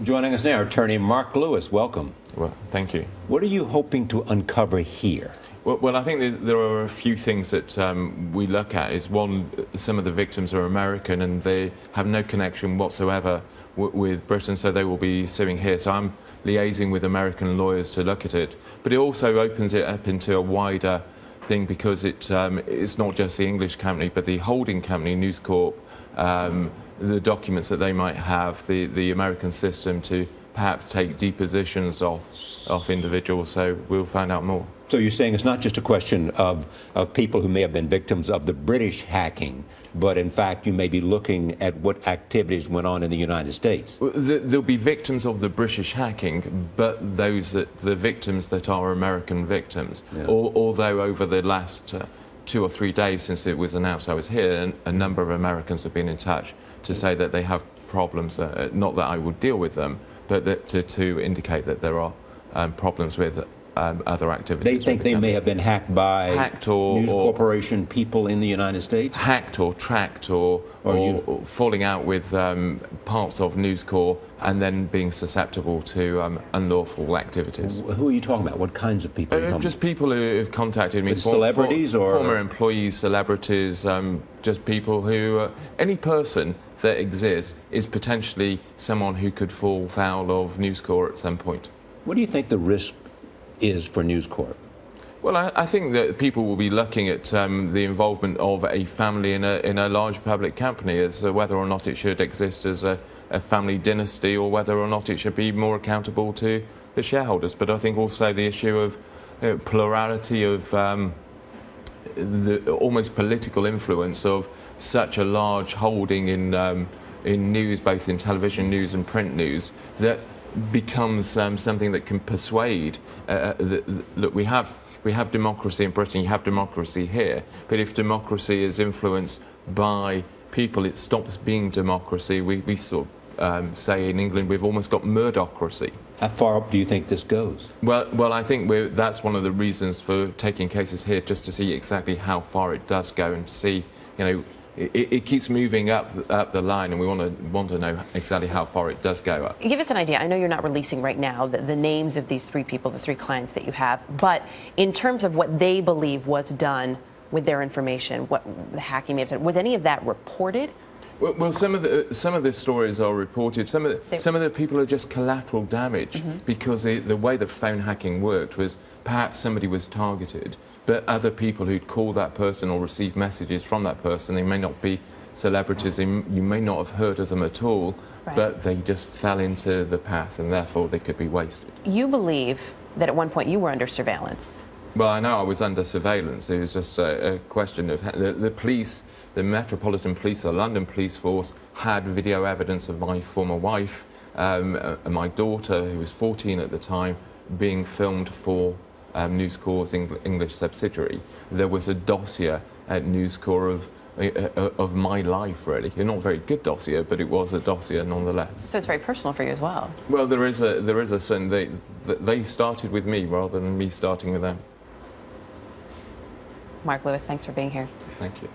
Joining us now, attorney Mark Lewis. Welcome. Well, thank you. What are you hoping to uncover here? Well, I think there are a few things that we look at. Is one, some of the victims are American and they have no connection whatsoever with Britain, so they will be suing here. So I'm liaising with American lawyers to look at it. But it also opens it up into a wider thing because it's not just the English company, but the holding company, News Corp, the documents that they might have, the American system to perhaps take depositions of individuals. So we'll find out more. So you're saying it's not just a question of people who may have been victims of the British hacking, but in fact you may be looking at what activities went on in the United States. There'll be victims of the British hacking, but the victims that are American victims. Yeah. Although over the last 2 or 3 days since it was announced I was here, a number of Americans have been in touch to say that they have problems, not that I would deal with them, but that to indicate that there are problems with other activities. They think they may have been hacked by News Corporation people in the United States? Hacked or tracked or falling out with parts of News Corp and then being susceptible to unlawful activities. Who are you talking about? What kinds of people? Just people who have contacted me. Celebrities or? Former employees, celebrities, just people who, any person that exists is potentially someone who could fall foul of News Corp at some point. What do you think the risk is for News Corp? Well, I think that people will be looking at the involvement of a family in a large public company as whether or not it should exist as a family dynasty or whether or not it should be more accountable to the shareholders. But I think also the issue of plurality of the almost political influence of such a large holding in news, both in television news and print news, that becomes something that can persuade. Look, we have democracy in Britain, you have democracy here, but if democracy is influenced by people, it stops being democracy. We sort of say in England we've almost got Murdochracy. How far up do you think this goes? Well, I think that's one of the reasons for taking cases here, just to see exactly how far it does go and see, you know, it keeps moving up the line, and we want to know exactly how far it does go up. Give us an idea. I know you're not releasing right now the names of these 3 people, the 3 clients that you have, but in terms of what they believe was done with their information, what the hacking may have said, was any of that reported? Well, some of the stories are reported. Some of the people are just collateral damage because the way the phone hacking worked was perhaps somebody was targeted, but other people who'd call that person or receive messages from that person, they may not be celebrities, you may not have heard of them at all, right, but they just fell into the path and therefore they could be wasted. You believe that at one point you were under surveillance. Well, I know I was under surveillance. It was just a question of the police, the Metropolitan Police, the London Police Force, had video evidence of my former wife, my daughter, who was 14 at the time, being filmed for News Corp's English subsidiary. There was a dossier at News Corp of my life, really. Not a very good dossier, but it was a dossier nonetheless. So it's very personal for you as well. Well, there is a certain they started with me rather than me starting with them. Mark Lewis, thanks for being here. Thank you.